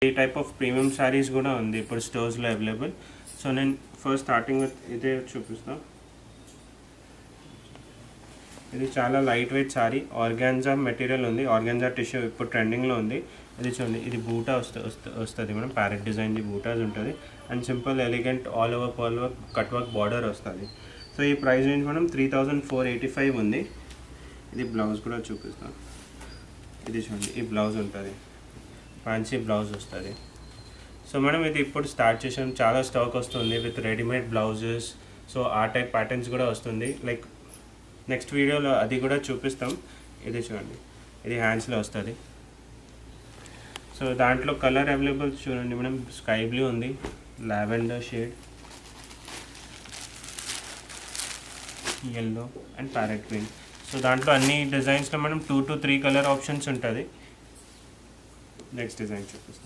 ఈ type of premium saris కూడా ఉంది ఇప్పుడు స్టోర్స్లో అవైలబుల్. సో నేను ఫస్ట్ స్టార్టింగ్ విత్ ఇదే చూపిస్తాను. ఇది చాలా light weight sari, organza material ఉంది, ఆర్గాన్జా టిష్యూ ఇప్పుడు ట్రెండింగ్లో ఉంది. ఇది చూడండి, ఇది బూటా వస్తుంది మేడం, ప్యారెట్ డిజైన్ది బూటాస్ ఉంటుంది and simple elegant all over pearl work cut work border వస్తుంది. సో ఈ ప్రైస్ రేంజ్ మనం 3485 ఉంది. ఇది బ్లౌజ్ కూడా చూపిస్తాను. ఇది చూడండి, ఈ బ్లౌజ్ ఉంటుంది, ఫ్యాన్సీ బ్లౌజ్ వస్తుంది. సో మేడం ఇది ఇప్పుడు స్టార్ట్ చేసాం, చాలా స్టాక్ వస్తుంది విత్ రెడీమేడ్ బ్లౌజెస్. సో ఆ టైప్ ప్యాటర్న్స్ కూడా వస్తుంది, లైక్ నెక్స్ట్ వీడియోలో అది కూడా చూపిస్తాం. ఇది చూడండి, ఇది హ్యాండ్స్లో వస్తుంది. సో దాంట్లో కలర్ అవైలబుల్ చూడండి మేడం, స్కై బ్లూ ఉంది, lavender shade, yellow and parrot green. So దాంట్లో అన్ని డిజైన్స్లో మనం 2 to 3 కలర్ ఆప్షన్స్ ఉంటుంది. నెక్స్ట్ డిజైన్ చూపిస్తాం.